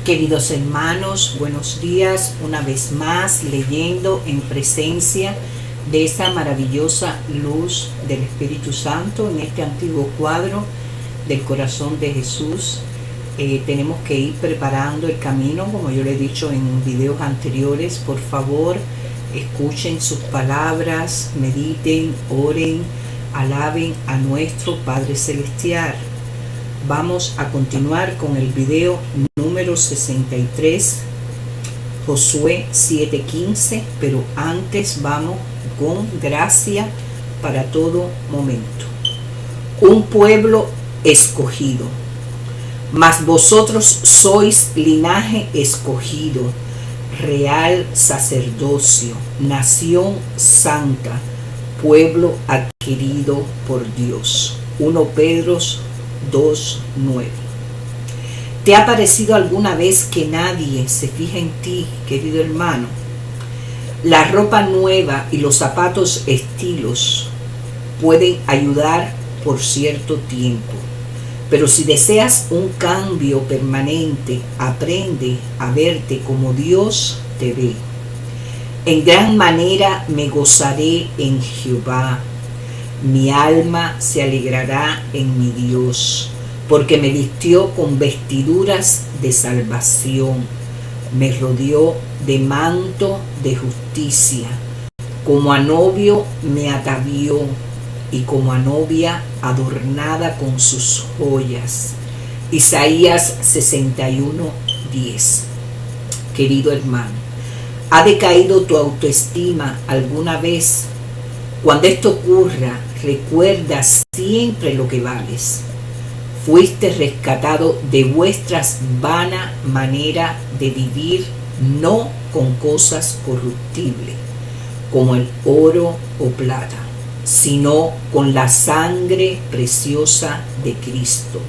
Queridos hermanos, buenos días, una vez más leyendo en presencia de esa maravillosa luz del Espíritu Santo en este antiguo cuadro del corazón de Jesús. Tenemos que ir preparando el camino, como yo le he dicho en videos anteriores. Por favor, escuchen sus palabras, mediten, oren, alaben a nuestro Padre Celestial. Vamos a continuar con el video número 63, Josué 7:15, pero antes vamos con gracia para todo momento. Un pueblo escogido, mas vosotros sois linaje escogido, real sacerdocio, nación santa, pueblo adquirido por Dios. 1 Pedro 2:9. ¿Te ha parecido alguna vez que nadie se fija en ti, querido hermano? La ropa nueva y los zapatos estilos pueden ayudar por cierto tiempo, pero si deseas un cambio permanente, aprende a verte como Dios te ve. En gran manera me gozaré en Jehová. Mi alma se alegrará en mi Dios, porque me vistió con vestiduras de salvación, me rodeó de manto de justicia, como a novio me atavió, y como a novia adornada con sus joyas. Isaías 61:10. Querido hermano, ¿ha decaído tu autoestima alguna vez? Cuando esto ocurra, recuerda siempre lo que vales. Fuiste rescatado de vuestras vana manera de vivir, no con cosas corruptibles, como el oro o plata, sino con la sangre preciosa de Cristo,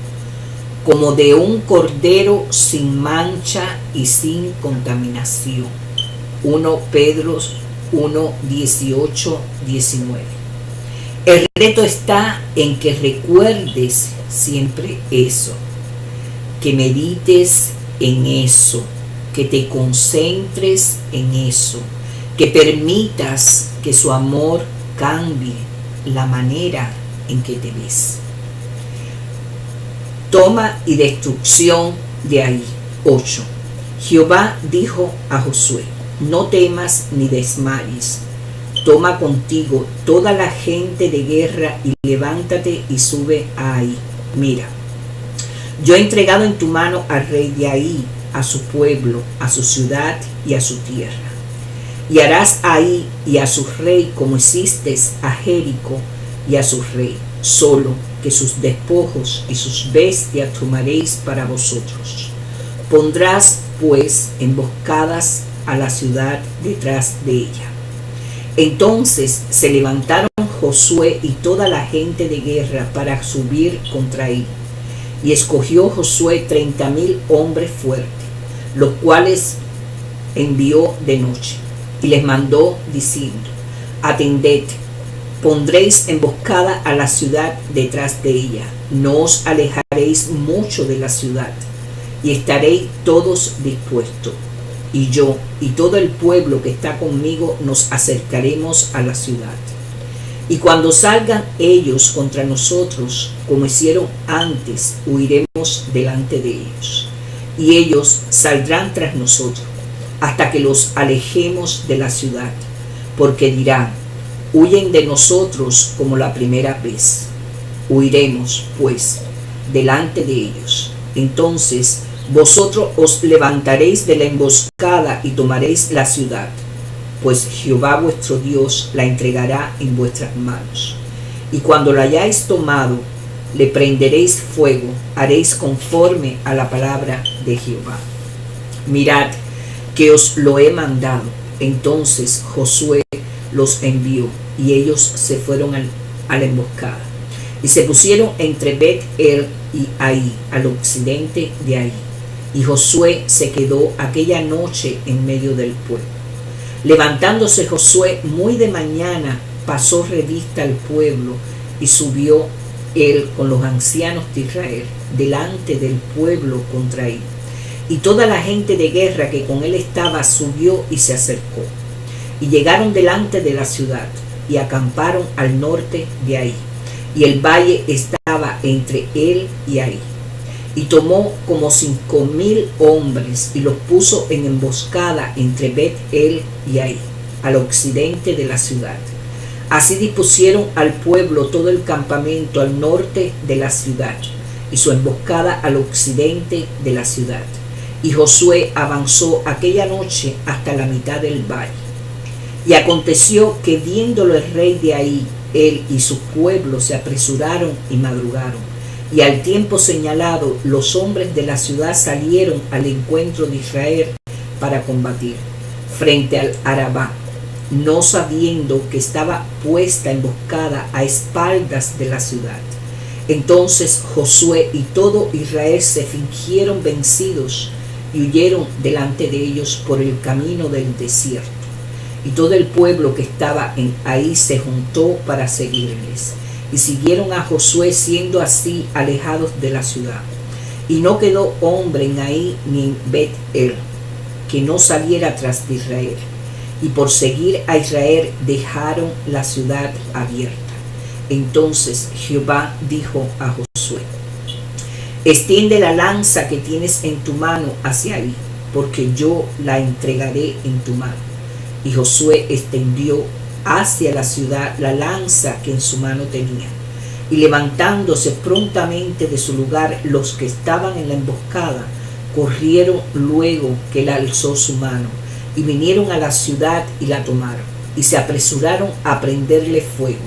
como de un cordero sin mancha y sin contaminación. 1 Pedro 1:18-19. El reto está en que recuerdes siempre eso, que medites en eso, que te concentres en eso, que permitas que su amor cambie la manera en que te ves. Toma y destrucción de ahí. 8. Jehová dijo a Josué: no temas ni desmayes. Toma contigo toda la gente de guerra y levántate y sube a Ai. Mira, yo he entregado en tu mano al rey de Ai, a su pueblo, a su ciudad y a su tierra. Y harás ahí y a su rey como hiciste a Jericó y a su rey, solo que sus despojos y sus bestias tomaréis para vosotros. Pondrás pues emboscadas a la ciudad detrás de ella. Entonces se levantaron Josué y toda la gente de guerra para subir contra él. Y escogió Josué 30,000 hombres fuertes, los cuales envió de noche. Y les mandó diciendo: atended, pondréis emboscada a la ciudad detrás de ella. No os alejaréis mucho de la ciudad, y estaréis todos dispuestos. Y yo y todo el pueblo que está conmigo nos acercaremos a la ciudad. Y cuando salgan ellos contra nosotros, como hicieron antes, huiremos delante de ellos. Y ellos saldrán tras nosotros, hasta que los alejemos de la ciudad, porque dirán: huyen de nosotros como la primera vez. Huiremos, pues, delante de ellos. Entonces vosotros os levantaréis de la emboscada y tomaréis la ciudad, pues Jehová vuestro Dios la entregará en vuestras manos. Y cuando la hayáis tomado, le prenderéis fuego, haréis conforme a la palabra de Jehová. Mirad que os lo he mandado. Entonces Josué los envió, y ellos se fueron a la emboscada, y se pusieron entre Bet-el y Ai, al occidente de Ai. Y Josué se quedó aquella noche en medio del pueblo. Levantándose Josué muy de mañana, pasó revista al pueblo y subió él con los ancianos de Israel delante del pueblo contra él. Y toda la gente de guerra que con él estaba subió y se acercó. Y llegaron delante de la ciudad y acamparon al norte de ahí. Y el valle estaba entre él y ahí. Y tomó como 5,000 hombres y los puso en emboscada entre Bet-el y ahí, al occidente de la ciudad. Así dispusieron al pueblo todo el campamento al norte de la ciudad y su emboscada al occidente de la ciudad. Y Josué avanzó aquella noche hasta la mitad del valle. Y aconteció que viéndolo el rey de ahí, él y su pueblo se apresuraron y madrugaron. Y al tiempo señalado, los hombres de la ciudad salieron al encuentro de Israel para combatir frente al Arabá, no sabiendo que estaba puesta emboscada a espaldas de la ciudad. Entonces Josué y todo Israel se fingieron vencidos y huyeron delante de ellos por el camino del desierto. Y todo el pueblo que estaba ahí se juntó para seguirles. Y siguieron a Josué siendo así alejados de la ciudad. Y no quedó hombre en Ahí ni en Bet-el que no saliera tras de Israel. Y por seguir a Israel dejaron la ciudad abierta. Entonces Jehová dijo a Josué: extiende la lanza que tienes en tu mano hacia ahí, porque yo la entregaré en tu mano. Y Josué extendió hacia la ciudad la lanza que en su mano tenía. Y levantándose prontamente de su lugar, los que estaban en la emboscada corrieron luego que él alzó su mano, y vinieron a la ciudad y la tomaron, y se apresuraron a prenderle fuego.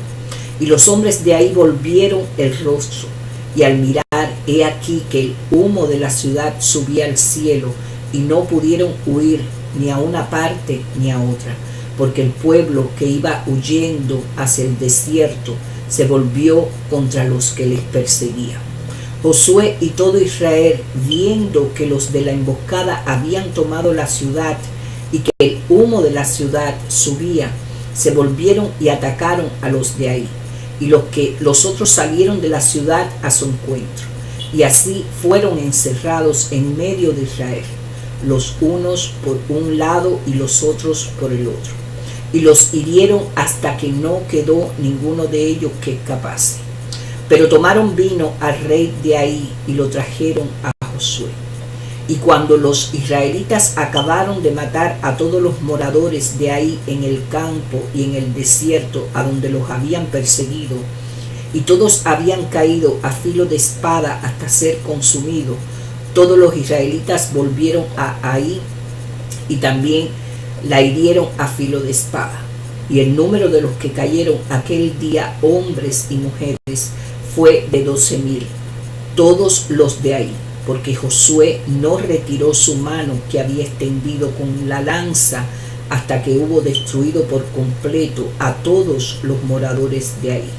Y los hombres de ahí volvieron el rostro, y al mirar, he aquí que el humo de la ciudad subía al cielo, y no pudieron huir ni a una parte ni a otra, porque el pueblo que iba huyendo hacia el desierto se volvió contra los que les perseguían. Josué y todo Israel, viendo que los de la emboscada habían tomado la ciudad y que el humo de la ciudad subía, se volvieron y atacaron a los de ahí, y los otros salieron de la ciudad a su encuentro, y así fueron encerrados en medio de Israel, los unos por un lado y los otros por el otro. Y los hirieron hasta que no quedó ninguno de ellos que escapase. Pero tomaron vino al rey de ahí y lo trajeron a Josué. Y cuando los israelitas acabaron de matar a todos los moradores de ahí en el campo y en el desierto a donde los habían perseguido, y todos habían caído a filo de espada hasta ser consumidos, todos los israelitas volvieron a Ahí y también la hirieron a filo de espada. Y el número de los que cayeron aquel día, hombres y mujeres, fue de 12,000, todos los de ahí, porque Josué no retiró su mano que había extendido con la lanza hasta que hubo destruido por completo a todos los moradores de ahí.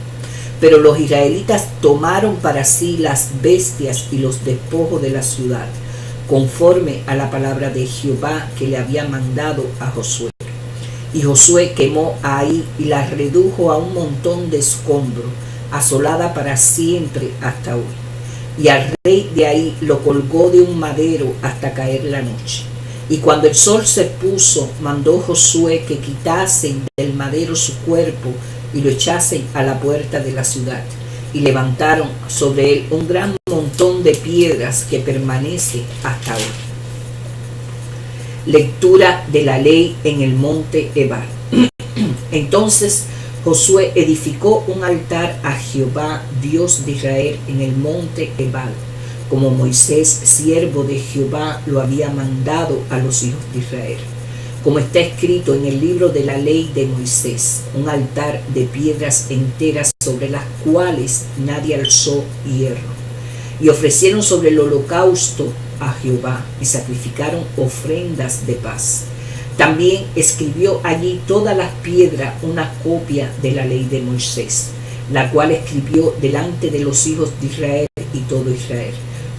Pero los israelitas tomaron para sí las bestias y los despojos de la ciudad, conforme a la palabra de Jehová que le había mandado a Josué. Y Josué quemó a Ahí y la redujo a un montón de escombros, asolada para siempre hasta hoy. Y al rey de Ahí lo colgó de un madero hasta caer la noche. Y cuando el sol se puso, mandó Josué que quitasen del madero su cuerpo y lo echasen a la puerta de la ciudad. Y levantaron sobre él un gran montón de piedras que permanece hasta hoy. Lectura de la ley en el monte Ebal. Entonces Josué edificó un altar a Jehová, Dios de Israel, en el monte Ebal, como Moisés, siervo de Jehová, lo había mandado a los hijos de Israel. Como está escrito en el libro de la ley de Moisés, un altar de piedras enteras sobre las cuales nadie alzó hierro. Y ofrecieron sobre el holocausto a Jehová y sacrificaron ofrendas de paz. También escribió allí todas las piedras una copia de la ley de Moisés, la cual escribió delante de los hijos de Israel y todo Israel,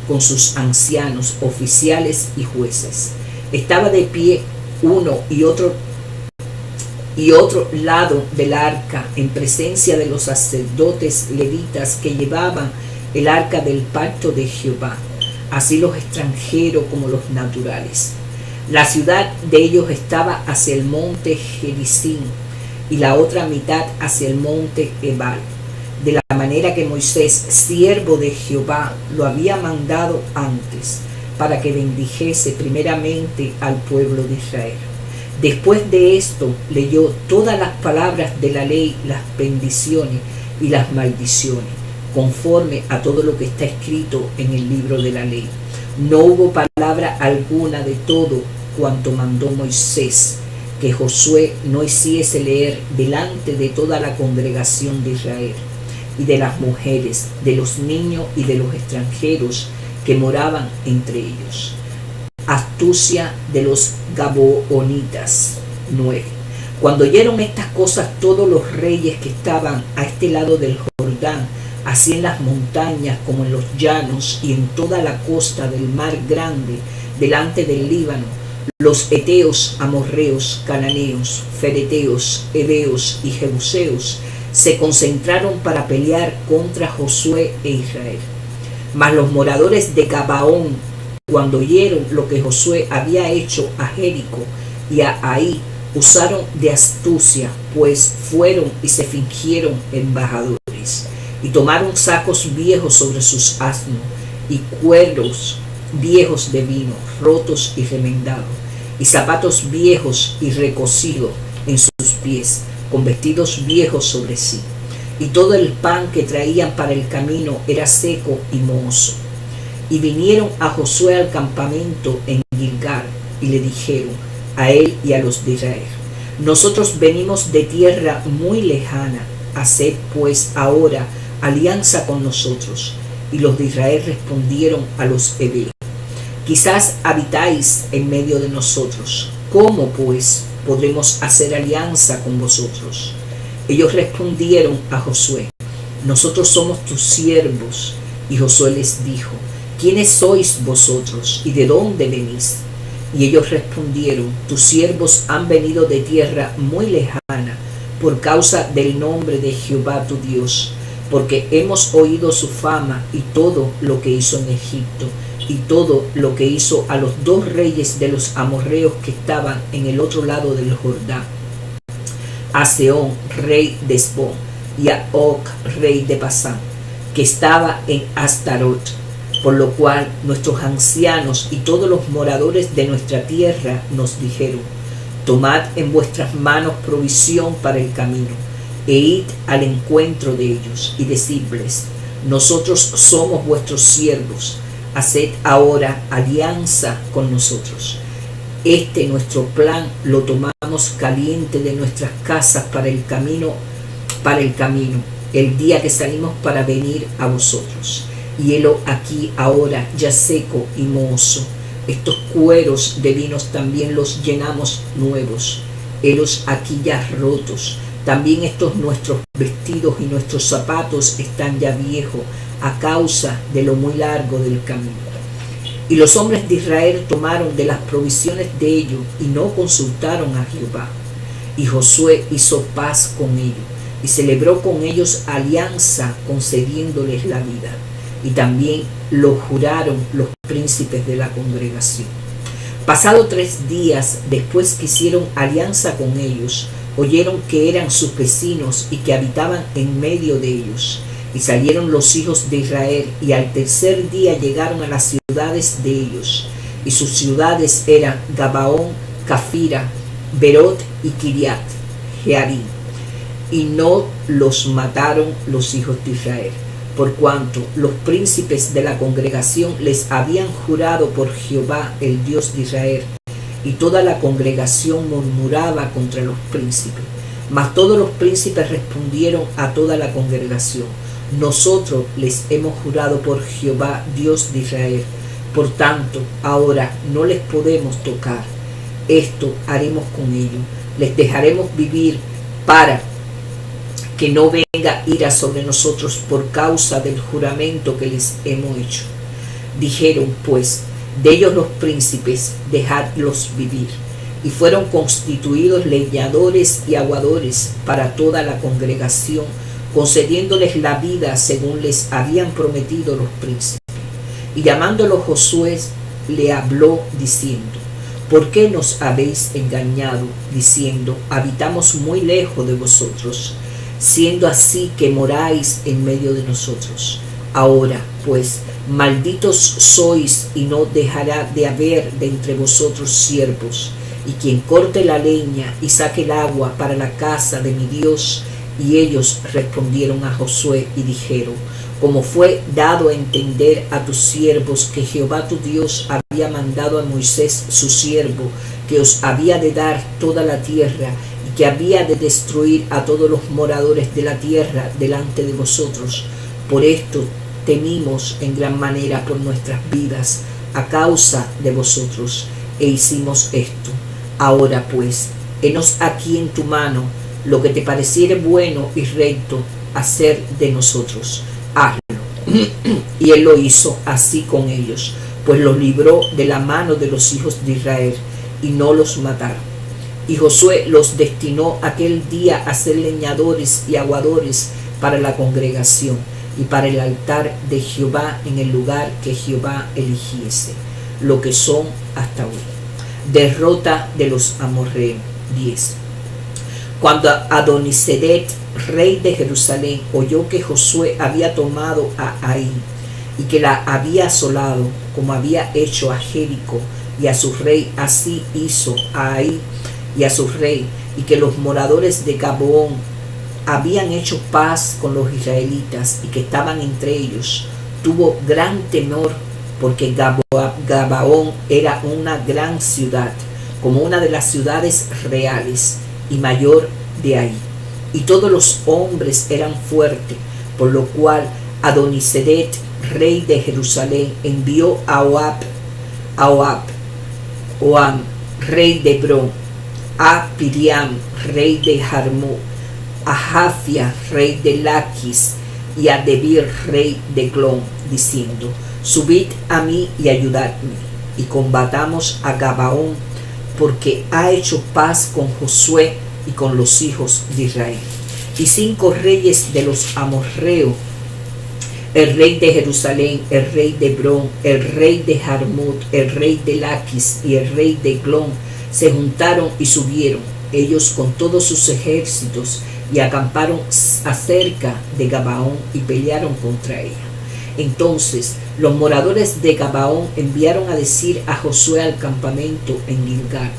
con sus ancianos, oficiales y jueces. Estaba de pie uno y otro lado del arca, en presencia de los sacerdotes levitas que llevaban el arca del pacto de Jehová, así los extranjeros como los naturales. La ciudad de ellos estaba hacia el monte Gerizim y la otra mitad hacia el monte Ebal, de la manera que Moisés, siervo de Jehová, lo había mandado antes, para que bendijese primeramente al pueblo de Israel. Después de esto leyó todas las palabras de la ley, las bendiciones y las maldiciones, conforme a todo lo que está escrito en el libro de la ley. No hubo palabra alguna de todo cuanto mandó Moisés que Josué no hiciese leer delante de toda la congregación de Israel, y de las mujeres, de los niños y de los extranjeros que moraban entre ellos. Astucia de los Gabaonitas. 9. Cuando oyeron estas cosas todos los reyes que estaban a este lado del Jordán, así en las montañas como en los llanos y en toda la costa del mar grande, delante del Líbano, los heteos, amorreos, cananeos, fereteos, heveos y jebuseos se concentraron para pelear contra Josué e Israel. Mas los moradores de Gabaón, cuando oyeron lo que Josué había hecho a Jericó y a Ai, usaron de astucia, pues fueron y se fingieron embajadores, y tomaron sacos viejos sobre sus asnos, y cueros viejos de vino, rotos y remendados, y zapatos viejos y recocidos en sus pies, con vestidos viejos sobre sí. Y todo el pan que traían para el camino era seco y mohoso. Y vinieron a Josué al campamento en Gilgal, y le dijeron a él y a los de Israel: nosotros venimos de tierra muy lejana, haced pues ahora alianza con nosotros. Y los de Israel respondieron a los heveos: quizás habitáis en medio de nosotros, ¿cómo pues podremos hacer alianza con vosotros? Ellos respondieron a Josué: nosotros somos tus siervos. Y Josué les dijo: ¿quiénes sois vosotros y de dónde venís? Y ellos respondieron: tus siervos han venido de tierra muy lejana por causa del nombre de Jehová tu Dios, porque hemos oído su fama y todo lo que hizo en Egipto, y todo lo que hizo a los dos reyes de los amorreos que estaban en el otro lado del Jordán, a Sehón, rey de Hesbón, y a Og, rey de Basán, que estaba en Astarot. Por lo cual nuestros ancianos y todos los moradores de nuestra tierra nos dijeron: tomad en vuestras manos provisión para el camino, e id al encuentro de ellos, y decidles: nosotros somos vuestros siervos, haced ahora alianza con nosotros. Este nuestro plan lo tomamos caliente de nuestras casas para el camino, el día que salimos para venir a vosotros. Y helo aquí ahora ya seco y mohoso. Estos cueros de vinos también los llenamos nuevos. Helos aquí ya rotos. También estos nuestros vestidos y nuestros zapatos están ya viejos a causa de lo muy largo del camino. Y los hombres de Israel tomaron de las provisiones de ellos y no consultaron a Jehová. Y Josué hizo paz con ellos y celebró con ellos alianza, concediéndoles la vida. Y también lo juraron los príncipes de la congregación. Pasado 3 días después que hicieron alianza con ellos, oyeron que eran sus vecinos y que habitaban en medio de ellos. Y salieron los hijos de Israel, y al tercer día llegaron a las ciudades de ellos. Y sus ciudades eran Gabaón, Cafira, Berot y Kiriat Jearim. Y no los mataron los hijos de Israel, por cuanto los príncipes de la congregación les habían jurado por Jehová, el Dios de Israel. Y toda la congregación murmuraba contra los príncipes. Mas todos los príncipes respondieron a toda la congregación: nosotros les hemos jurado por Jehová, Dios de Israel. Por tanto, ahora no les podemos tocar. Esto haremos con ellos: les dejaremos vivir para que no venga ira sobre nosotros por causa del juramento que les hemos hecho. Dijeron pues de ellos los príncipes: dejadlos vivir. Y fueron constituidos leñadores y aguadores para toda la congregación, concediéndoles la vida según les habían prometido los príncipes. Y llamándolo Josué, le habló diciendo: ¿por qué nos habéis engañado, diciendo: habitamos muy lejos de vosotros, siendo así que moráis en medio de nosotros? Ahora, pues, malditos sois, y no dejará de haber de entre vosotros siervos, y quien corte la leña y saque el agua para la casa de mi Dios. Y ellos respondieron a Josué y dijeron: como fue dado a entender a tus siervos que Jehová tu Dios había mandado a Moisés su siervo, que os había de dar toda la tierra, y que había de destruir a todos los moradores de la tierra delante de vosotros. Por esto temimos en gran manera por nuestras vidas a causa de vosotros, e hicimos esto. Ahora pues, henos aquí en tu mano lo que te pareciere bueno y recto hacer de nosotros, hazlo. Y él lo hizo así con ellos, pues los libró de la mano de los hijos de Israel, y no los mataron. Y Josué los destinó aquel día a ser leñadores y aguadores para la congregación y para el altar de Jehová en el lugar que Jehová eligiese, lo que son hasta hoy. Derrota de los amorreos. 10. Cuando Adonisedec, rey de Jerusalén, oyó que Josué había tomado a Ai y que la había asolado, como había hecho a Jericó y a su rey, así hizo a Ai y a su rey, y que los moradores de Gabaón habían hecho paz con los israelitas y que estaban entre ellos, tuvo gran temor, porque Gabaón era una gran ciudad, como una de las ciudades reales y mayor de ahí, y todos los hombres eran fuertes, por lo cual Adonisedec, rey de Jerusalén, envió a Oam, rey de Hebrón, a Piriam, rey de Jarmut, a Jafia, rey de Laquis, y a Debir, rey de Clón, diciendo: subid a mí y ayudadme, y combatamos a Gabaón, porque ha hecho paz con Josué y con los hijos de Israel. Y 5 reyes de los amorreos, el rey de Jerusalén, el rey de Hebrón, el rey de Jarmut, el rey de Laquis y el rey de Clón, se juntaron y subieron, ellos con todos sus ejércitos, y acamparon acerca de Gabaón y pelearon contra ella. Entonces los moradores de Gabaón enviaron a decir a Josué al campamento en Gilgal: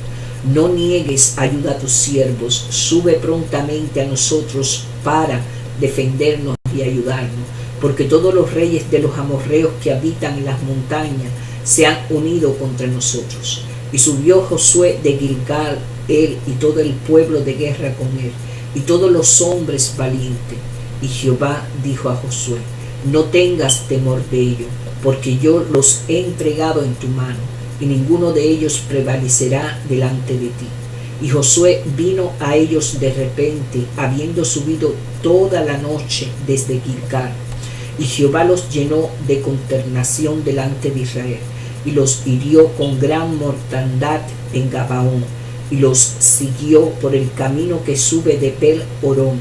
no niegues ayuda a tus siervos, sube prontamente a nosotros para defendernos y ayudarnos, porque todos los reyes de los amorreos que habitan en las montañas se han unido contra nosotros. Y subió Josué de Gilgal, él y todo el pueblo de guerra con él, y todos los hombres valientes. Y Jehová dijo a Josué: no tengas temor de ellos, porque yo los he entregado en tu mano, y ninguno de ellos prevalecerá delante de ti. Y Josué vino a ellos de repente, habiendo subido toda la noche desde Gilgal. Y Jehová los llenó de consternación delante de Israel, y los hirió con gran mortandad en Gabaón, y los siguió por el camino que sube de Pel-Orón,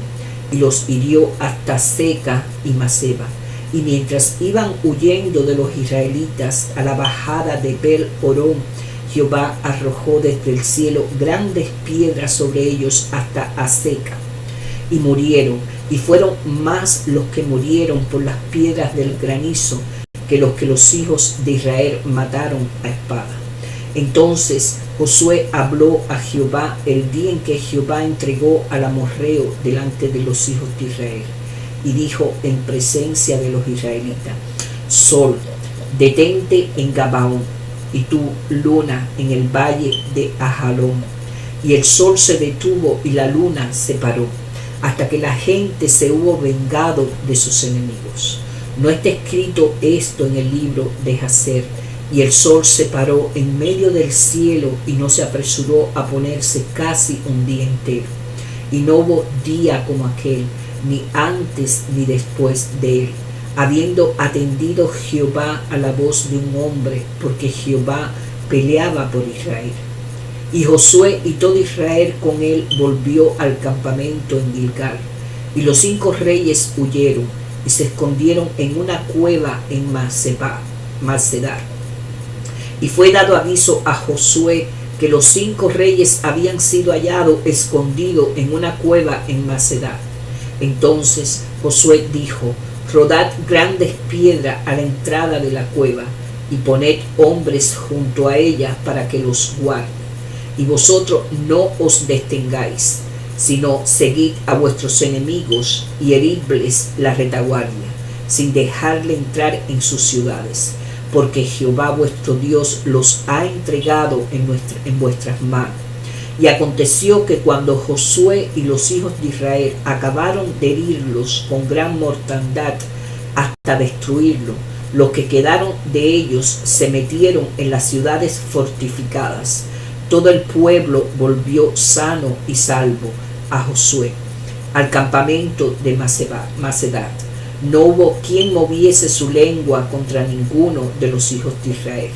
y los hirió hasta Seca y Maseba. Y mientras iban huyendo de los israelitas a la bajada de Pel-Orón, Jehová arrojó desde el cielo grandes piedras sobre ellos hasta Aseca, y murieron, y fueron más los que murieron por las piedras del granizo que los hijos de Israel mataron a espada. Entonces Josué habló a Jehová el día en que Jehová entregó al amorreo delante de los hijos de Israel, y dijo en presencia de los israelitas: Sol, detente en Gabaón, y tú, luna, en el valle de Ajalón. Y el sol se detuvo y la luna se paró, hasta que la gente se hubo vengado de sus enemigos. ¿No está escrito esto en el libro de Jacer? Y el sol se paró en medio del cielo y no se apresuró a ponerse casi un día entero. Y no hubo día como aquel, ni antes ni después de él, habiendo atendido Jehová a la voz de un hombre, porque Jehová peleaba por Israel. Y Josué y todo Israel con él volvió al campamento en Gilgal. Y los 5 reyes huyeron y se escondieron en una cueva en Maseba. Macedar. Y fue dado aviso a Josué que los 5 reyes habían sido hallados escondidos en una cueva en Macedar. Entonces Josué dijo: rodad grandes piedras a la entrada de la cueva y poned hombres junto a ella para que los guarden. Y vosotros no os detengáis, sino seguid a vuestros enemigos y heridles la retaguardia, sin dejarle entrar en sus ciudades, porque Jehová vuestro Dios los ha entregado en vuestras manos. Y aconteció que cuando Josué y los hijos de Israel acabaron de herirlos con gran mortandad hasta destruirlo, los que quedaron de ellos se metieron en las ciudades fortificadas. Todo el pueblo volvió sano y salvo a Josué al campamento de Macedar. No hubo quien moviese su lengua contra ninguno de los hijos de Israel.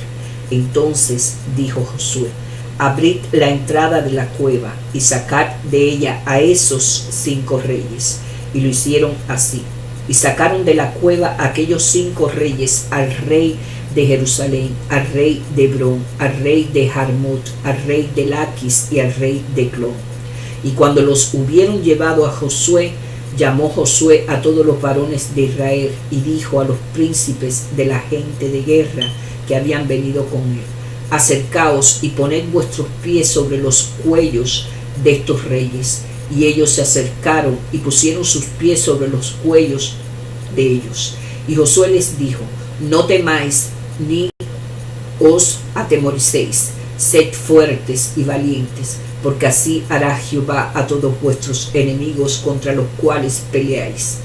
Entonces dijo Josué: abrid la entrada de la cueva y sacad de ella a esos 5 reyes. Y lo hicieron así. Y sacaron de la cueva a aquellos 5 reyes: al rey de Jerusalén, al rey de Hebrón, al rey de Jarmut, al rey de Laquis y al rey de Clón. Y cuando los hubieron llevado a Josué, llamó Josué a todos los varones de Israel y dijo a los príncipes de la gente de guerra que habían venido con él: acercaos y poned vuestros pies sobre los cuellos de estos reyes. Y ellos se acercaron y pusieron sus pies sobre los cuellos de ellos. Y Josué les dijo: no temáis ni os atemoricéis, sed fuertes y valientes, porque así hará Jehová a todos vuestros enemigos contra los cuales peleáis.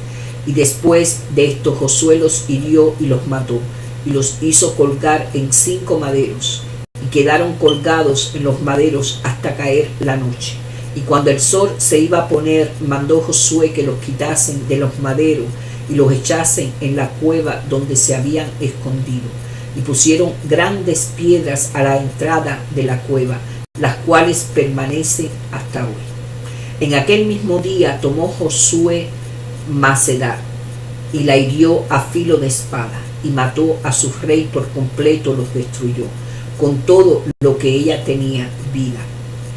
Y después de esto Josué los hirió y los mató, y los hizo colgar en 5 maderos, y quedaron colgados en los maderos hasta caer la noche. Y cuando el sol se iba a poner, mandó Josué que los quitasen de los maderos y los echasen en la cueva donde se habían escondido. Y pusieron grandes piedras a la entrada de la cueva, las cuales permanecen hasta hoy. En aquel mismo día tomó Josué Macedar y la hirió a filo de espada, y mató a su rey por completo, los destruyó, con todo lo que ella tenía vida,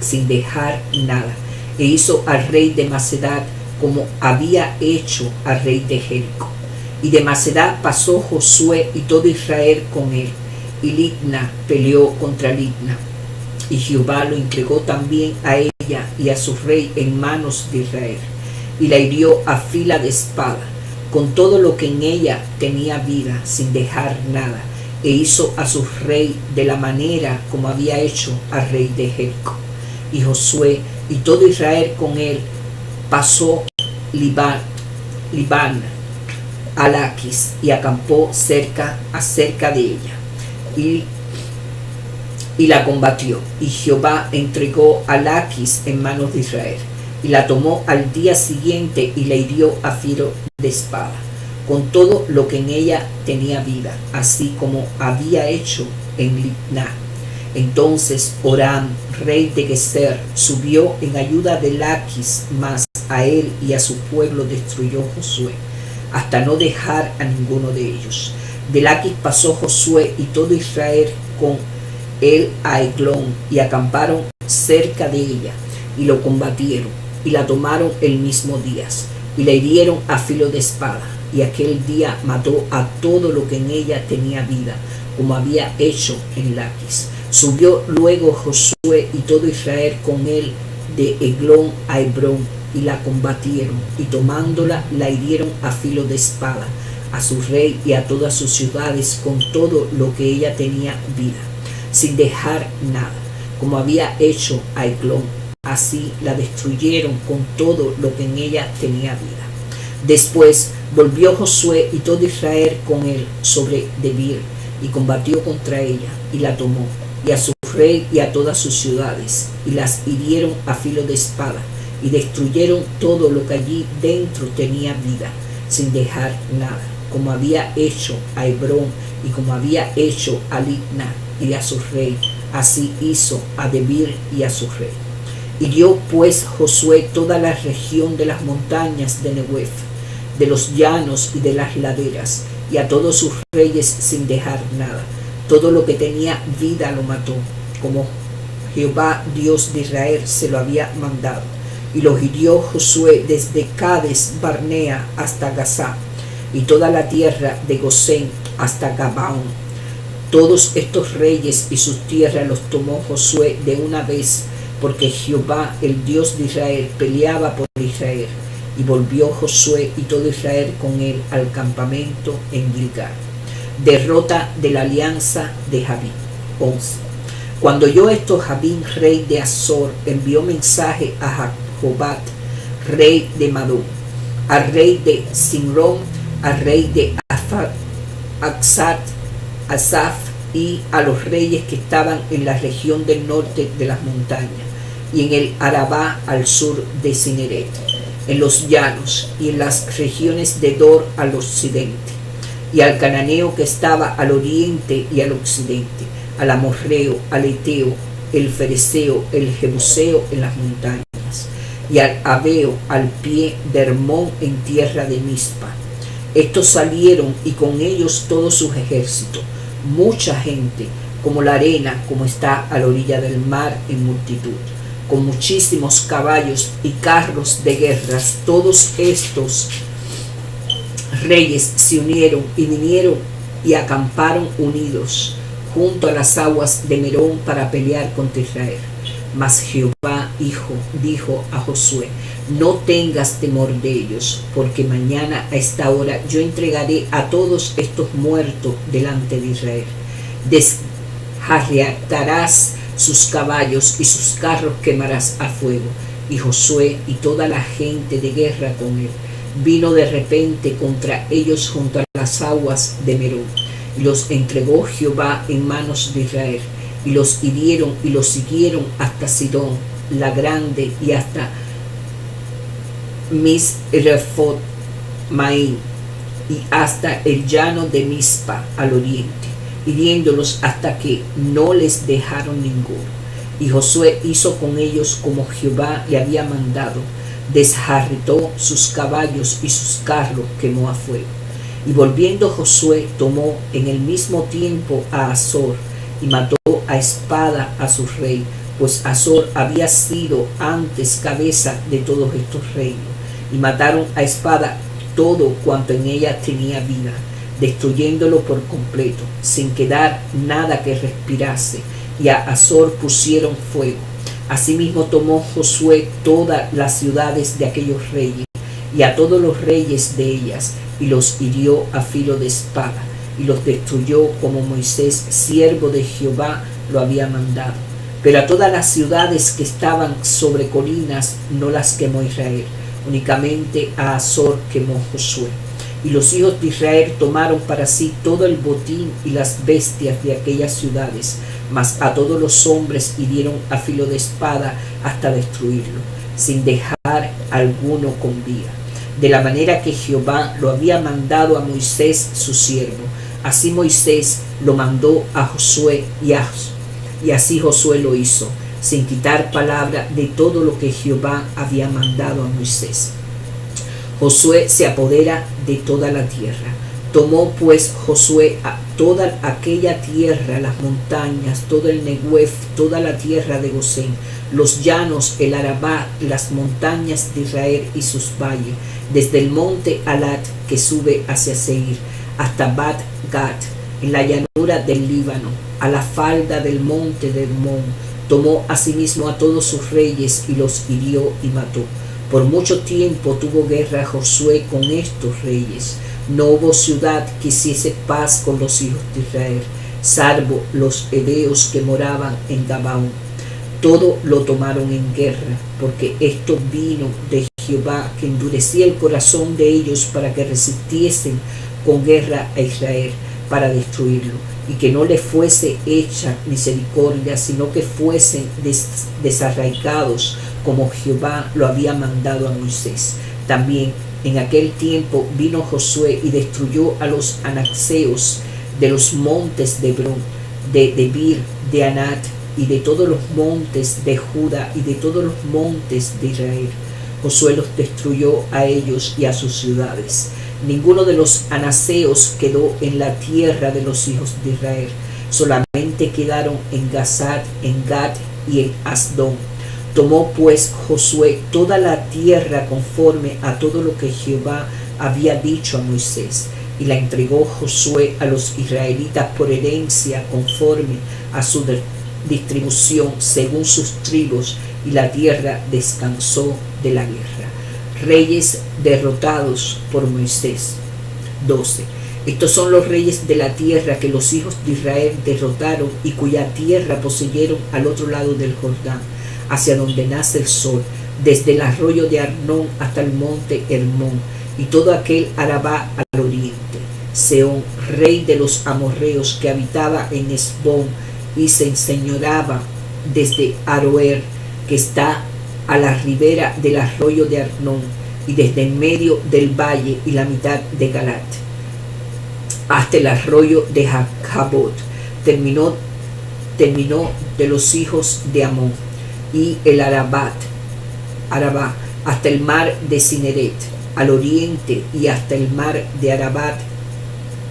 sin dejar nada. E hizo al rey de Macedar como había hecho al rey de Jericó. Y de Macedar pasó Josué y todo Israel con él, y Libna peleó contra Libna. Y Jehová lo entregó también a ella y a su rey en manos de Israel, y la hirió a fila de espada, con todo lo que en ella tenía vida, sin dejar nada. E hizo a su rey de la manera como había hecho al rey de Jericó. Y Josué y todo Israel con él pasó Libán a Laquis y acampó acerca de ella y la combatió. Y Jehová entregó a Laquis en manos de Israel, y la tomó al día siguiente y la hirió a filo de espada, con todo lo que en ella tenía vida, así como había hecho en Libná. Entonces Orán, rey de Geser, subió en ayuda de Laquis, mas a él y a su pueblo destruyó Josué, hasta no dejar a ninguno de ellos. De Laquis pasó Josué y todo Israel con él a Eglón, y acamparon cerca de ella, y lo combatieron, y la tomaron el mismo día, y la hirieron a filo de espada. Y aquel día mató a todo lo que en ella tenía vida, como había hecho en Laquis. Subió luego Josué y todo Israel con él de Eglón a Hebrón, y la combatieron, y tomándola la hirieron a filo de espada, a su rey y a todas sus ciudades, con todo lo que ella tenía vida, sin dejar nada, como había hecho a Eglón. Así la destruyeron con todo lo que en ella tenía vida. Después volvió Josué y todo Israel con él sobre Debir, y combatió contra ella, y la tomó, y a su rey y a todas sus ciudades, y las hirieron a filo de espada, y destruyeron todo lo que allí dentro tenía vida, sin dejar nada, como había hecho a Hebrón, y como había hecho a Libna y a su rey, así hizo a Debir y a su rey. Hirió pues Josué toda la región de las montañas de Neguev, de los llanos y de las laderas, y a todos sus reyes sin dejar nada. Todo lo que tenía vida lo mató, como Jehová Dios de Israel se lo había mandado. Y los hirió Josué desde Cades Barnea hasta Gazá, y toda la tierra de Gosén hasta Gabaón. Todos estos reyes y sus tierras los tomó Josué de una vez, porque Jehová, el Dios de Israel, peleaba por Israel. Y volvió Josué y todo Israel con él al campamento en Gilgal. Derrota de la alianza de Jabín. 11. Cuando oyó esto, Jabín, rey de Azor, envió mensaje a Jobat, rey de Madón, al rey de Simrón, al rey de Asaf y a los reyes que estaban en la región del norte de las montañas y en el Arabá al sur de Cineret, en los llanos y en las regiones de Dor al occidente, y al cananeo que estaba al oriente y al occidente, al amorreo, al eteo, el fereceo, el jebuseo en las montañas, y al aveo al pie de Hermón en tierra de Mispa. Estos salieron y con ellos todos sus ejércitos, mucha gente, como la arena, como está a la orilla del mar en multitud, con muchísimos caballos y carros de guerras. Todos estos reyes se unieron y vinieron y acamparon unidos junto a las aguas de Merón para pelear contra Israel. Mas Jehová dijo a Josué: no tengas temor de ellos, porque mañana a esta hora yo entregaré a todos estos muertos delante de Israel. Desjarriatarás sus caballos y sus carros quemarás a fuego. Y Josué y toda la gente de guerra con él vino de repente contra ellos junto a las aguas de Merón, y los entregó Jehová en manos de Israel, y los hirieron y los siguieron hasta Sidón la grande y hasta Misrefot Maín y hasta el llano de Mispa al oriente, hiriéndolos hasta que no les dejaron ninguno. Y Josué hizo con ellos como Jehová le había mandado, desjarritó sus caballos y sus carros quemó a fuego. Y volviendo Josué tomó en el mismo tiempo a Azor y mató a espada a su rey, pues Azor había sido antes cabeza de todos estos reinos. Y mataron a espada todo cuanto en ella tenía vida, destruyéndolo por completo, sin quedar nada que respirase, y a Azor pusieron fuego. Asimismo tomó Josué todas las ciudades de aquellos reyes, y a todos los reyes de ellas, y los hirió a filo de espada, y los destruyó como Moisés, siervo de Jehová, lo había mandado. Pero a todas las ciudades que estaban sobre colinas no las quemó Israel, únicamente a Azor quemó Josué. Y los hijos de Israel tomaron para sí todo el botín y las bestias de aquellas ciudades, mas a todos los hombres hirieron a filo de espada hasta destruirlo, sin dejar alguno con vida. De la manera que Jehová lo había mandado a Moisés su siervo, así Moisés lo mandó a Josué, y así Josué lo hizo, sin quitar palabra de todo lo que Jehová había mandado a Moisés. Josué se apodera de toda la tierra. Tomó pues Josué a toda aquella tierra, las montañas, todo el Neguev, toda la tierra de Gosén, los llanos, el Arabá, las montañas de Israel y sus valles, desde el monte Alat que sube hacia Seir, hasta Bat Gad, en la llanura del Líbano, a la falda del monte de Hermón. Tomó asimismo a todos sus reyes y los hirió y mató. Por mucho tiempo tuvo guerra Josué con estos reyes. No hubo ciudad que hiciese paz con los hijos de Israel, salvo los heveos que moraban en Gabaón. Todo lo tomaron en guerra, porque esto vino de Jehová, que endurecía el corazón de ellos para que resistiesen con guerra a Israel, para destruirlo, y que no les fuese hecha misericordia, sino que fuesen desarraigados, como Jehová lo había mandado a Moisés. También en aquel tiempo vino Josué y destruyó a los anaxeos de los montes de Hebrón, de Debir, de Anat, y de todos los montes de Judá y de todos los montes de Israel. Josué los destruyó a ellos y a sus ciudades. Ninguno de los anaseos quedó en la tierra de los hijos de Israel. Solamente quedaron en Gazad, en Gat y en Asdón. Tomó pues Josué toda la tierra conforme a todo lo que Jehová había dicho a Moisés, y la entregó Josué a los israelitas por herencia conforme a su distribución según sus tribus, y la tierra descansó de la guerra. Reyes derrotados por Moisés. 12. Estos son los reyes de la tierra que los hijos de Israel derrotaron y cuya tierra poseyeron al otro lado del Jordán, hacia donde nace el sol, desde el arroyo de Arnón hasta el monte Hermón, y todo aquel Arabá al oriente. Sehón, rey de los amorreos, que habitaba en Hesbón y se enseñoreaba desde Aroer, que está a la ribera del arroyo de Arnón, y desde en medio del valle y la mitad de Galat, hasta el arroyo de Jabot. Terminó de los hijos de Amón, y el Arabá, hasta el mar de Cineret, al oriente, y hasta el mar de Arabat,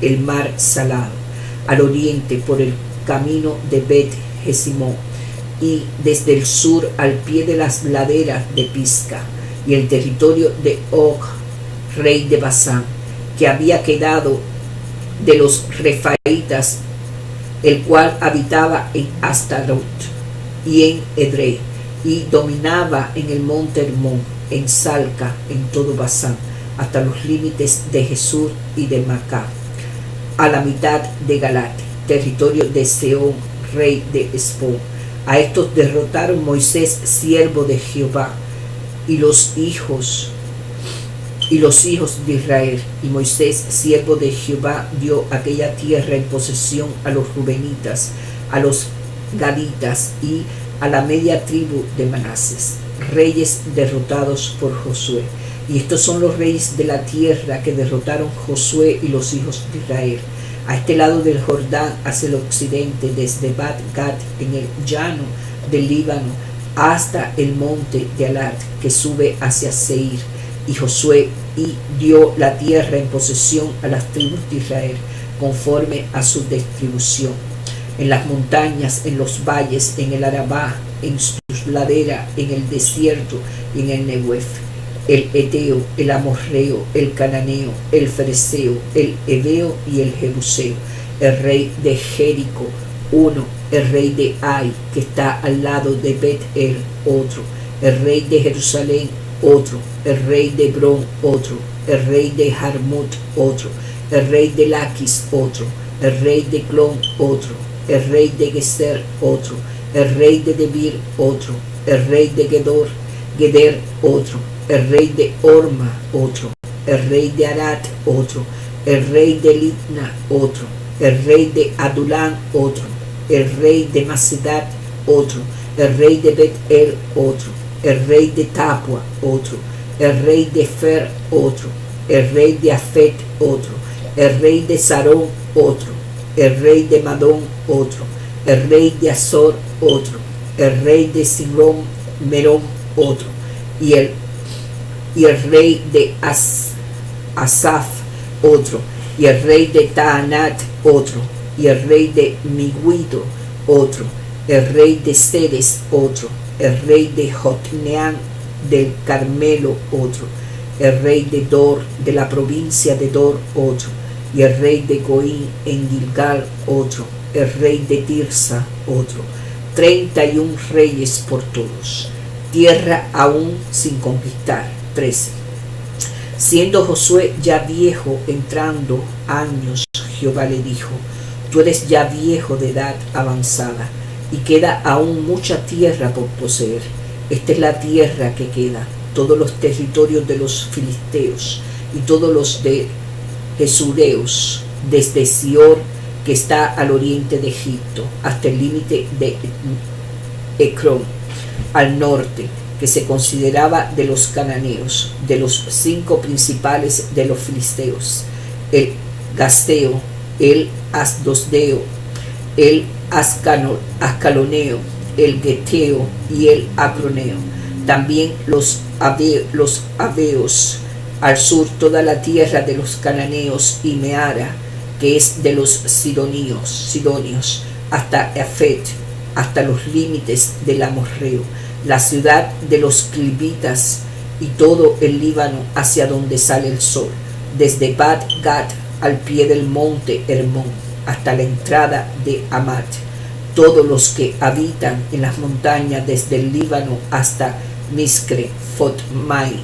el mar salado, al oriente, por el camino de Bet Jesimón, y desde el sur al pie de las laderas de Pisga, y el territorio de Og, rey de Basán, que había quedado de los Refaitas, el cual habitaba en Astarot y en Edrei, y dominaba en el monte Hermón, en Salca, en todo Basán, hasta los límites de Jesús y de Macá, a la mitad de Galat, territorio de Sehón, rey de Hesbón. A estos derrotaron Moisés, siervo de Jehová, y los hijos de Israel. Y Moisés, siervo de Jehová, dio aquella tierra en posesión a los rubenitas, a los gaditas y a la media tribu de Manases, reyes derrotados por Josué. Y estos son los reyes de la tierra que derrotaron Josué y los hijos de Israel, a este lado del Jordán, hacia el occidente, desde Bat-Gad, en el llano del Líbano, hasta el monte de Alat, que sube hacia Seir. Y Josué dio la tierra en posesión a las tribus de Israel, conforme a su distribución, en las montañas, en los valles, en el Arabá, en sus laderas, en el desierto y en el Nehuef, el Eteo, el Amorreo, el Cananeo, el Fereceo, el Heveo y el Jebuseo, el rey de Jericó, uno, el rey de Ai, que está al lado de Bet-El, otro, el rey de Jerusalén, otro, el rey de Hebrón, otro, el rey de Jarmut, otro, el rey de Laquis, otro, el rey de Clón, otro, el rey de Geser, otro, el rey de Debir, otro, el rey de Geder, otro, el rey de Orma, otro, el rey de Arad, otro, el rey de Libna, otro, el rey de Adulán, otro, el rey de Macedat, otro, el rey de Bet-El, otro, el rey de Tapua, otro, el rey de Fer, otro, el rey de Afet, otro, el rey de Sarón, otro, el rey de Madón, otro, el rey de Azor, otro, el rey de Simrón, Merón, otro, y el rey de Asaf, otro, y el rey de Taanat, otro, y el rey de Miguido, otro, el rey de Sedes, otro, el rey de Jotneán del Carmelo, otro, el rey de Dor, de la provincia de Dor, otro, y el rey de Goín en Gilgal, otro, el rey de Tirsa, otro. 31 reyes por todos. Tierra aún sin conquistar. 13. Siendo Josué ya viejo, entrando años, Jehová le dijo: tú eres ya viejo de edad avanzada, y queda aún mucha tierra por poseer. Esta es la tierra que queda, todos los territorios de los filisteos, y todos los de Jesureos, desde Sior, que está al oriente de Egipto, hasta el límite de Ecrón, al norte, que se consideraba de los cananeos, de los 5 principales de los filisteos: el Gasteo, el Asdodeo, el Ascaloneo, el Geteo y el Acroneo. También los Aveos, Al sur toda la tierra de los cananeos y Meara, que es de los sidonios, hasta Afet, hasta los límites del amorreo, la ciudad de los clivitas y todo el Líbano hacia donde sale el sol, desde Bat Gad al pie del monte Hermón, hasta la entrada de Amat, todos los que habitan en las montañas desde el Líbano hasta Miscre, Fotmai,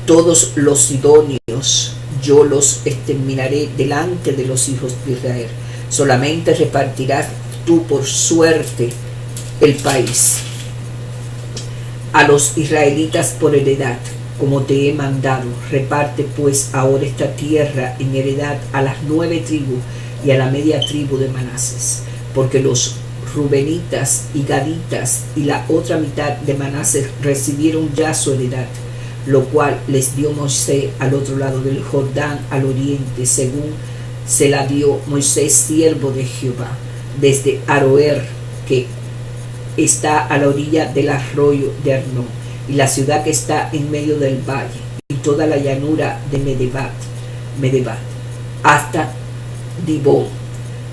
todos los sidonios, yo los exterminaré delante de los hijos de Israel. Solamente repartirás tú por suerte el país a los israelitas por heredad, como te he mandado. Reparte pues ahora esta tierra en heredad a las 9 tribus y a la media tribu de Manases, porque los rubenitas y gaditas y la otra mitad de Manases recibieron ya su heredad, lo cual les dio Moisés al otro lado del Jordán, al oriente, según se la dio Moisés, siervo de Jehová, desde Aroer, que está a la orilla del arroyo de Arnón, y la ciudad que está en medio del valle, y toda la llanura de Medebat, hasta Dibón,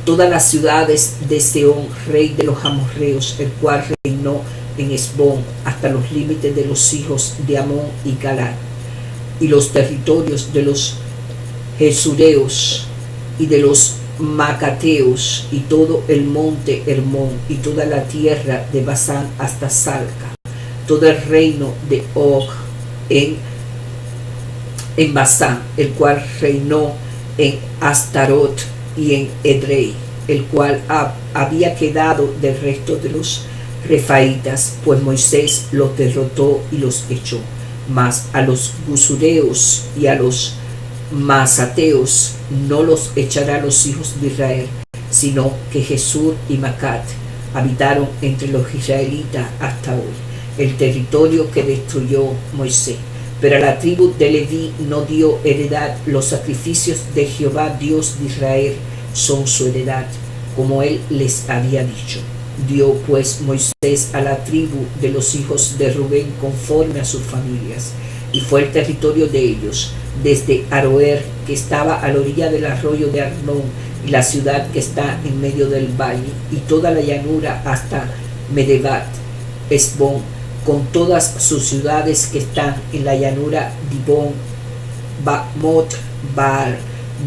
todas las ciudades de Seón, rey de los amorreos, el cual reinó en Esbón, hasta los límites de los hijos de Amón y Galad, y los territorios de los Jesureos y de los Macateos, y todo el monte Hermón, y toda la tierra de Basán hasta Salca, todo el reino de Og en Basán, el cual reinó en Astarot y en Edrei, el cual había quedado del resto de los refaitas, pues Moisés los derrotó y los echó. Mas a los gusureos y a los masateos no los echará los hijos de Israel, sino que Jesús y Macat habitaron entre los israelitas hasta hoy, el territorio que destruyó Moisés. Pero a la tribu de Leví no dio heredad, los sacrificios de Jehová Dios de Israel son su heredad, como él les había dicho. Dio pues Moisés a la tribu de los hijos de Rubén conforme a sus familias, y fue el territorio de ellos, desde Aroer, que estaba a la orilla del arroyo de Arnón, y la ciudad que está en medio del valle, y toda la llanura hasta Medebat, Esbón, con todas sus ciudades que están en la llanura, Dibón, Bamot, Baal,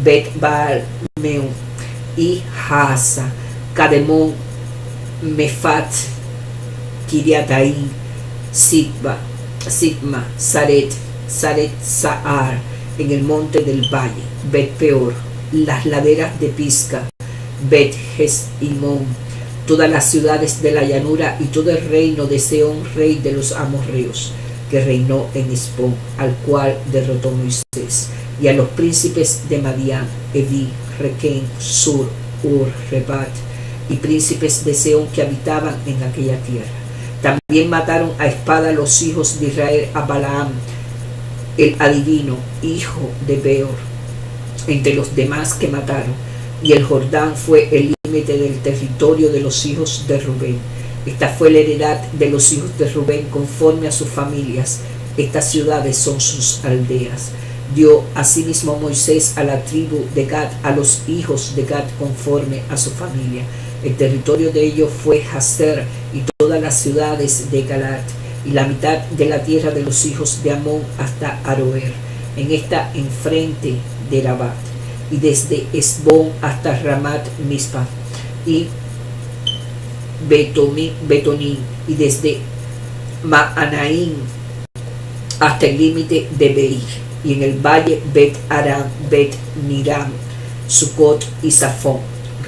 Bet Baal, Meun, y Haza, Cademón, Mefat, Kiriataim, Sigma, Saret Saar, en el monte del valle, Bet Peor, las laderas de Pisga, Bet Jesimón, todas las ciudades de la llanura y todo el reino de Seón, rey de los amorreos, que reinó en Esbón, al cual derrotó Moisés, y a los príncipes de Madián, Evi, Requén, Sur, Ur, Rebat, y príncipes de Seón que habitaban en aquella tierra. También mataron a espada los hijos de Israel a Balaam, el adivino, hijo de Beor, entre los demás que mataron, y el Jordán fue el límite del territorio de los hijos de Rubén. Esta fue la heredad de los hijos de Rubén conforme a sus familias. Estas ciudades son sus aldeas. Dio asimismo Moisés a la tribu de Gad, a los hijos de Gad conforme a su familia. El territorio de ellos fue Jazer y todas las ciudades de Galad, y la mitad de la tierra de los hijos de Amón hasta Aroer, en esta enfrente de Rabat, y desde Esbón hasta Ramat Mispa, y Betonín, y desde Maanaín hasta el límite de Beir, y en el valle Bet Aram, Bet Miram, Sucot y Safón,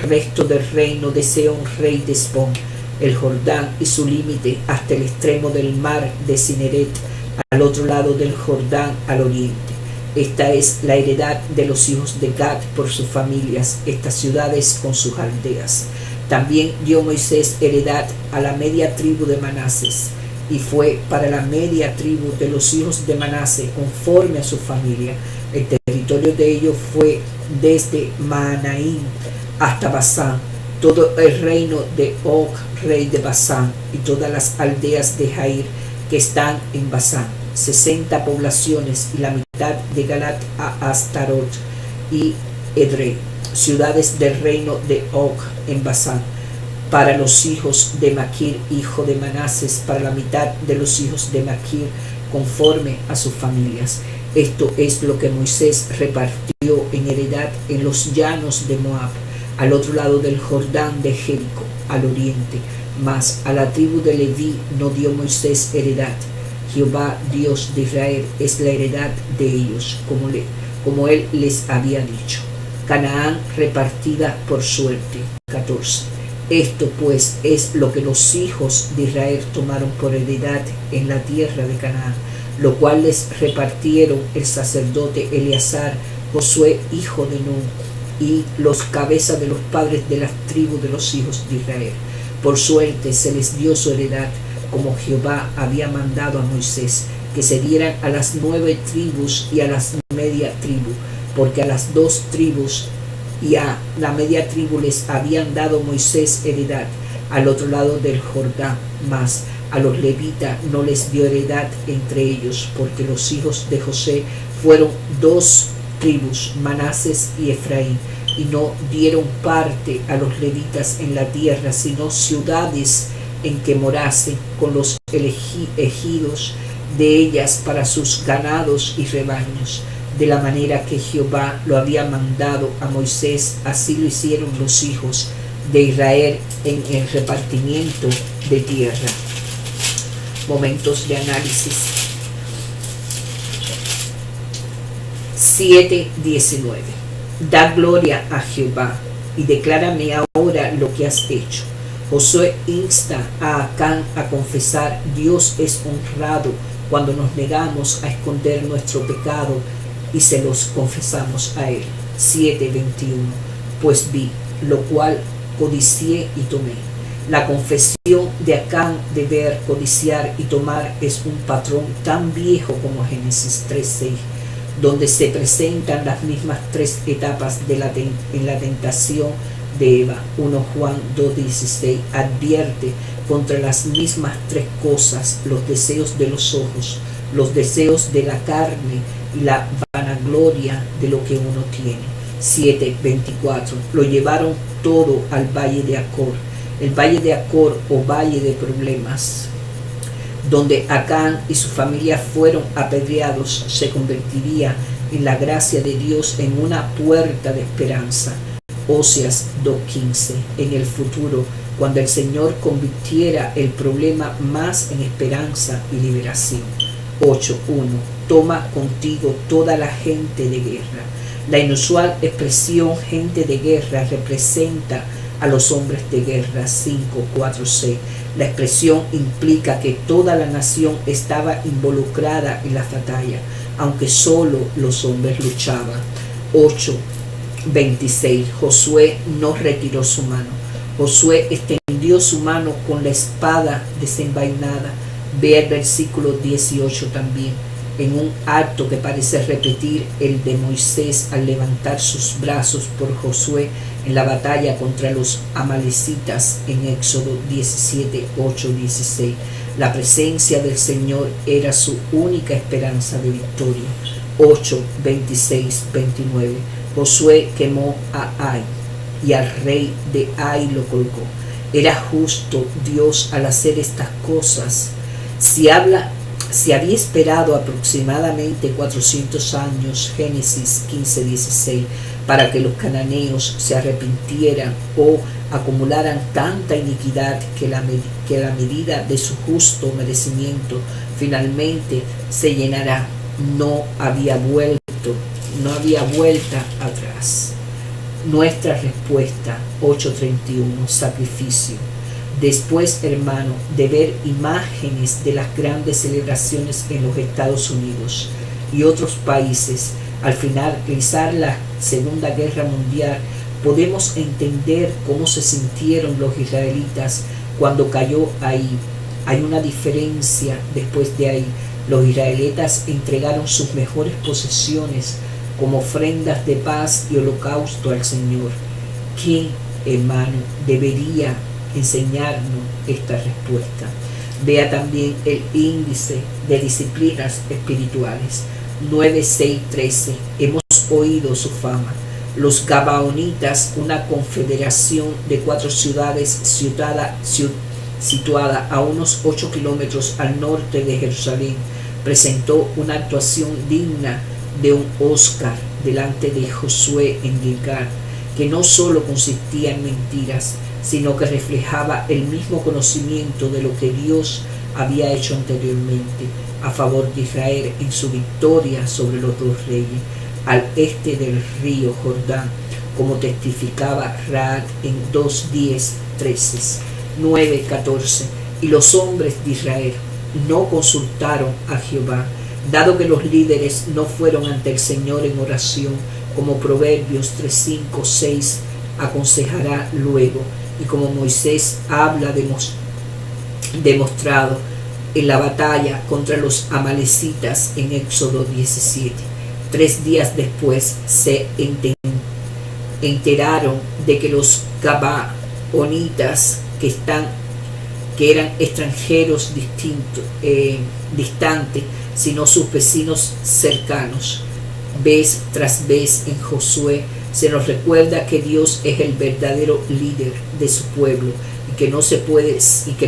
resto del reino de Seón, rey de Esbón, el Jordán y su límite hasta el extremo del mar de Cineret, al otro lado del Jordán al oriente. Esta es la heredad de los hijos de Gad por sus familias, estas ciudades con sus aldeas. También dio Moisés heredad a la media tribu de Manases, y fue para la media tribu de los hijos de Manase conforme a su familia. El territorio de ellos fue desde Maanaín hasta Basán, todo el reino de Og, rey de Basán, y todas las aldeas de Jair que están en Basán, 60 poblaciones, y la mitad de Galat a Astarot y Edrei, ciudades del reino de Og en Basán, para los hijos de Maquir, hijo de Manases, para la mitad de los hijos de Maquir, conforme a sus familias. Esto es lo que Moisés repartió en heredad en los llanos de Moab, al otro lado del Jordán de Jericó, al oriente. Mas a la tribu de Leví no dio Moisés heredad. Jehová, Dios de Israel, es la heredad de ellos, como él les había dicho. Canaán repartida por suerte. 14. Esto pues es lo que los hijos de Israel tomaron por heredad en la tierra de Canaán, lo cual les repartieron el sacerdote Eleazar, Josué hijo de Nun, y los cabezas de los padres de las tribus de los hijos de Israel. Por suerte se les dio su heredad, como Jehová había mandado a Moisés, que se dieran a las 9 tribus y a las media tribu, porque a las 2 tribus y a la media tribu les habían dado Moisés heredad al otro lado del Jordán, mas a los levitas no les dio heredad entre ellos, porque los hijos de José fueron 2 tribus, Manases y Efraín, y no dieron parte a los levitas en la tierra, sino ciudades en que morasen con los ejidos de ellas para sus ganados y rebaños. De la manera que Jehová lo había mandado a Moisés, así lo hicieron los hijos de Israel en el repartimiento de tierra. Momentos de análisis. 7:19. Da gloria a Jehová y declárame ahora lo que has hecho. Josué insta a Acán a confesar: Dios es honrado cuando nos negamos a esconder nuestro pecado y se los confesamos a él. 7:21. Pues vi, lo cual codicié y tomé. La confesión de Acán de ver, codiciar y tomar es un patrón tan viejo como Génesis 3:6, donde se presentan las mismas 3 etapas en la tentación de Eva. 1 Juan 2:16 advierte contra las mismas 3 cosas: los deseos de los ojos, los deseos de la carne y la vanagloria de lo que uno tiene. 7:24. Lo llevaron todo al valle de Acor. El valle de Acor o valle de problemas, donde Acán y su familia fueron apedreados, se convertiría en la gracia de Dios en una puerta de esperanza. Oseas 2:15. En el futuro, cuando el Señor convirtiera el problema más en esperanza y liberación. 8:1. Toma contigo toda la gente de guerra. La inusual expresión gente de guerra representa a los hombres de guerra. 5:4-6. La expresión implica que toda la nación estaba involucrada en la batalla, aunque solo los hombres luchaban. 8:26. Josué no retiró su mano. Josué extendió su mano con la espada desenvainada. Ve el versículo 18 también, en un acto que parece repetir el de Moisés al levantar sus brazos por Josué en la batalla contra los amalecitas en Éxodo 17:8-16. La presencia del Señor era su única esperanza de victoria. 8:26-29. Josué quemó a Ai y al rey de Ai lo colgó. Era justo Dios al hacer estas cosas. Si había esperado aproximadamente 400 años, Génesis 15:16, para que los cananeos se arrepintieran o acumularan tanta iniquidad que la medida de su justo merecimiento finalmente se llenará, no había vuelta atrás. Nuestra respuesta. 8:31. Sacrificio. Después, hermano, de ver imágenes de las grandes celebraciones en los Estados Unidos y otros países, al finalizar la Segunda Guerra Mundial, podemos entender cómo se sintieron los israelitas cuando cayó Ai. Hay una diferencia después de Ai. Los israelitas entregaron sus mejores posesiones como ofrendas de paz y holocausto al Señor. ¿Qué, hermano, debería enseñarnos esta respuesta? Vea también el índice de disciplinas espirituales. 9, 6, 13. Hemos oído su fama. Los Gabaonitas, una confederación de 4 ciudades situada a unos 8 kilómetros al norte de Jerusalén, presentó una actuación digna de un Oscar delante de Josué en Gilgal, que no solo consistía en mentiras, sino que reflejaba el mismo conocimiento de lo que Dios había hecho anteriormente a favor de Israel en su victoria sobre los 2 reyes al este del río Jordán, como testificaba Rahab en 2:10-13, 9:14. Y los hombres de Israel no consultaron a Jehová, dado que los líderes no fueron ante el Señor en oración, como Proverbios 3:5-6 aconsejará luego, y como Moisés habla demostrado en la batalla contra los amalecitas en Éxodo 17. 3 días después se enteraron de que los Gabaonitas, que eran extranjeros distantes, sino sus vecinos cercanos. Vez tras vez en Josué se nos recuerda que Dios es el verdadero líder de su pueblo y que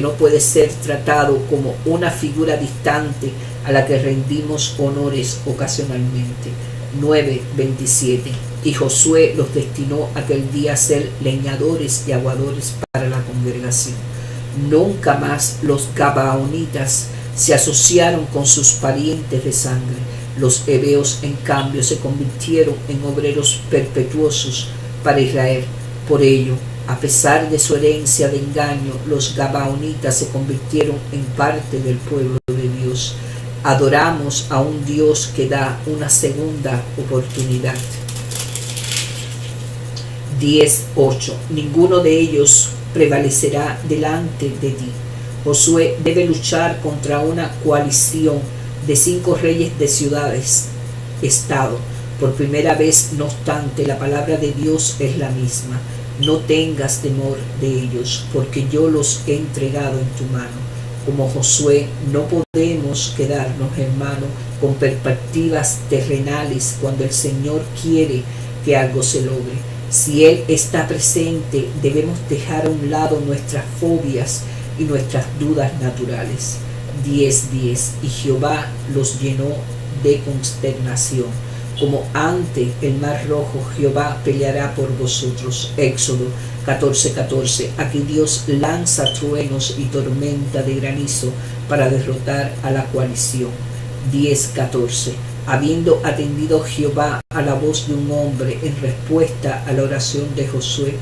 no puede ser tratado como una figura distante a la que rendimos honores ocasionalmente. 9:27. Y Josué los destinó aquel día a ser leñadores y aguadores para la congregación. Nunca más los Gabaonitas se asociaron con sus parientes de sangre. Los heveos, en cambio, se convirtieron en obreros perpetuosos para Israel. Por ello, a pesar de su herencia de engaño, los Gabaonitas se convirtieron en parte del pueblo de Dios. Adoramos a un Dios que da una segunda oportunidad. 10:8. Ninguno de ellos prevalecerá delante de ti. Josué debe luchar contra una coalición de 5 reyes de ciudades-estado. Por primera vez, no obstante, la palabra de Dios es la misma. No tengas temor de ellos, porque yo los he entregado en tu mano. Como Josué, no podemos quedarnos, hermano, con perspectivas terrenales cuando el Señor quiere que algo se logre. Si Él está presente, debemos dejar a un lado nuestras fobias y nuestras dudas naturales. 10:10. Y Jehová los llenó de consternación. Como ante el mar rojo, Jehová peleará por vosotros. Éxodo 14:14. Aquí Dios lanza truenos y tormenta de granizo para derrotar a la coalición. 10:14. Habiendo atendido Jehová a la voz de un hombre en respuesta a la oración de Josué,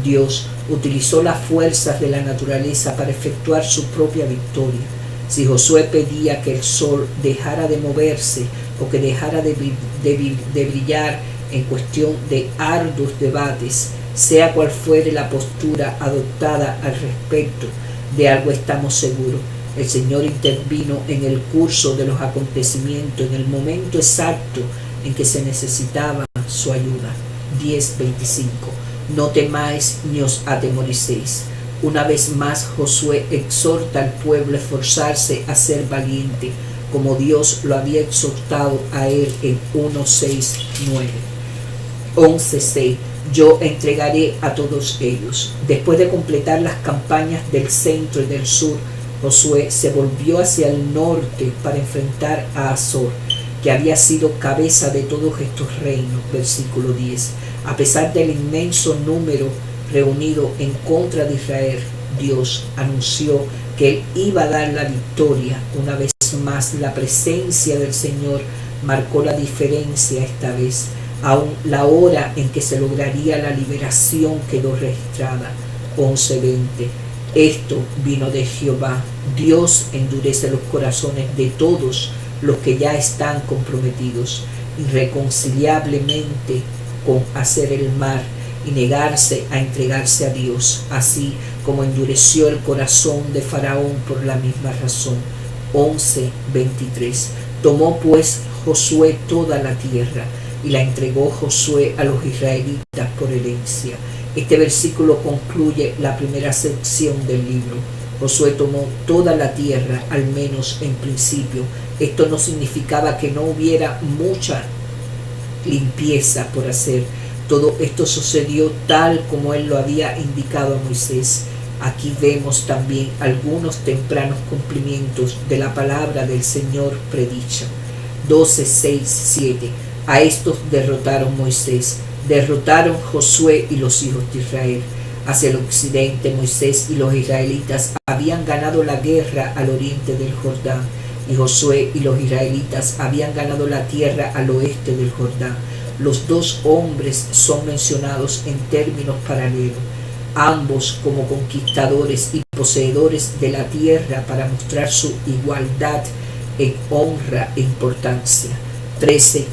Dios utilizó las fuerzas de la naturaleza para efectuar su propia victoria. Si Josué pedía que el sol dejara de moverse o que dejara de brillar en cuestión de arduos debates, sea cual fuere la postura adoptada al respecto, de algo estamos seguros: el Señor intervino en el curso de los acontecimientos en el momento exacto en que se necesitaba su ayuda. 10:25. No temáis ni os atemoricéis. Una vez más, Josué exhorta al pueblo a esforzarse a ser valiente, como Dios lo había exhortado a él en 1:6-9. 11:6. Yo entregaré a todos ellos. Después de completar las campañas del centro y del sur, Josué se volvió hacia el norte para enfrentar a Azor, que había sido cabeza de todos estos reinos. Versículo 10. A pesar del inmenso número reunido en contra de Israel, Dios anunció que Él iba a dar la victoria. Una vez más, la presencia del Señor marcó la diferencia esta vez. Aún la hora en que se lograría la liberación quedó registrada. 11:20. Esto vino de Jehová. Dios endurece los corazones de todos los que ya están comprometidos irreconciliablemente con hacer el mal y negarse a entregarse a Dios, así como endureció el corazón de Faraón por la misma razón. 11:23. Tomó pues Josué toda la tierra y la entregó Josué a los israelitas por herencia. Este versículo concluye la primera sección del libro. Josué tomó toda la tierra, al menos en principio. Esto no significaba que no hubiera mucha limpieza por hacer. Todo esto sucedió tal como él lo había indicado a Moisés. Aquí vemos también algunos tempranos cumplimientos de la palabra del Señor predicha. 12, 6, 7. A estos derrotaron Moisés, derrotaron Josué y los hijos de Israel. Hacia el occidente, Moisés y los israelitas habían ganado la guerra al oriente del Jordán, y Josué y los israelitas habían ganado la tierra al oeste del Jordán. Los dos hombres son mencionados en términos paralelos, ambos como conquistadores y poseedores de la tierra para mostrar su igualdad en honra e importancia. 13:1.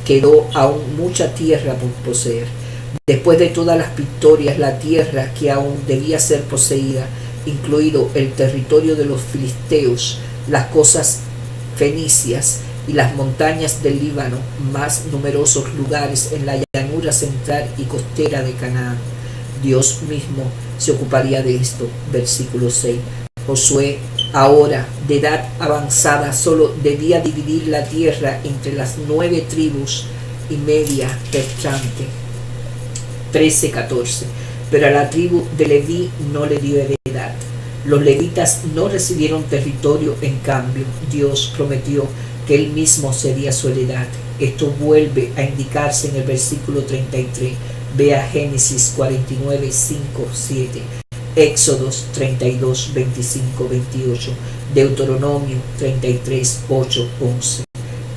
Quedó aún mucha tierra por poseer. Después de todas las victorias, la tierra que aún debía ser poseída, incluido el territorio de los filisteos, las costas fenicias y las montañas del Líbano, más numerosos lugares en la llanura central y costera de Canaán. Dios mismo se ocuparía de esto. Versículo 6. Josué, ahora de edad avanzada, solo debía dividir la tierra entre las 9 tribus y media restantes. 13:14. Pero a la tribu de Leví no le dio heredad. Los levitas no recibieron territorio, en cambio, Dios prometió que él mismo sería su heredad. Esto vuelve a indicarse en el versículo 33. Vea Génesis 49, 5, 7. Éxodos 32, 25, 28. Deuteronomio 33, 8, 11.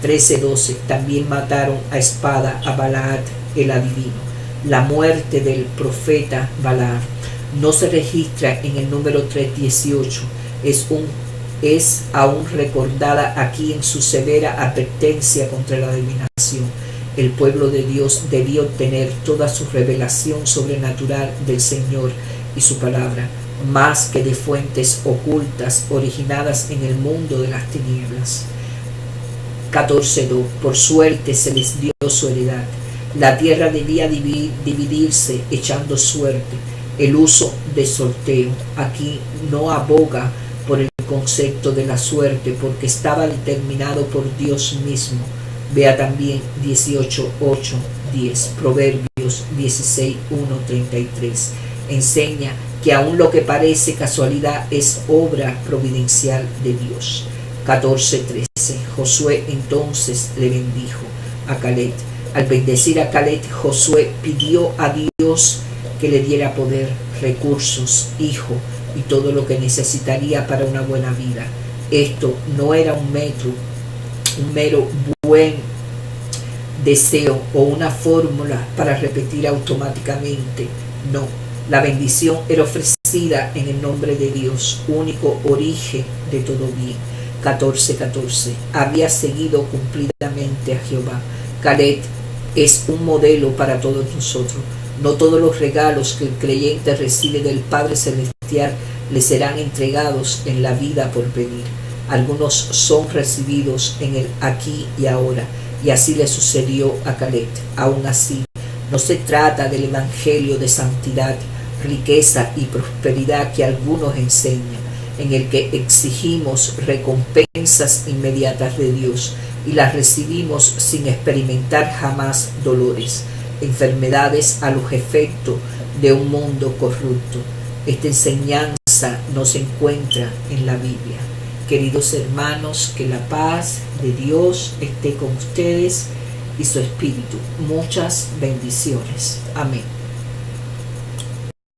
13:12. También mataron a espada a Balaad el adivino. La muerte del profeta Balaam no se registra en el número 3:18. Es aún recordada aquí en su severa advertencia contra la adivinación. El pueblo de Dios debía obtener toda su revelación sobrenatural del Señor y su palabra, más que de fuentes ocultas originadas en el mundo de las tinieblas. 14:2. Por suerte se les dio su heredad. La tierra debía dividirse echando suerte. El uso de sorteo aquí no aboga por el concepto de la suerte, porque estaba determinado por Dios mismo. Vea también 18:8, 10. Proverbios 16:1, 33. Enseña que aun lo que parece casualidad es obra providencial de Dios. 14:13. Josué entonces le bendijo a Caleb. Al bendecir a Caleb, Josué pidió a Dios que le diera poder, recursos, hijo y todo lo que necesitaría para una buena vida. Esto no era un mero buen deseo o una fórmula para repetir automáticamente. No, la bendición era ofrecida en el nombre de Dios, único origen de todo bien. 14:14. Había seguido cumplidamente a Jehová. Caleb es un modelo para todos nosotros. No todos los regalos que el creyente recibe del Padre Celestial le serán entregados en la vida por venir. Algunos son recibidos en el aquí y ahora, y así le sucedió a Caleb. Aún así, no se trata del evangelio de santidad, riqueza y prosperidad que algunos enseñan, en el que exigimos recompensas inmediatas de Dios y las recibimos sin experimentar jamás dolores, enfermedades a los efectos de un mundo corrupto. Esta enseñanza no se encuentra en la Biblia. Queridos hermanos, que la paz de Dios esté con ustedes y su espíritu. Muchas bendiciones. Amén.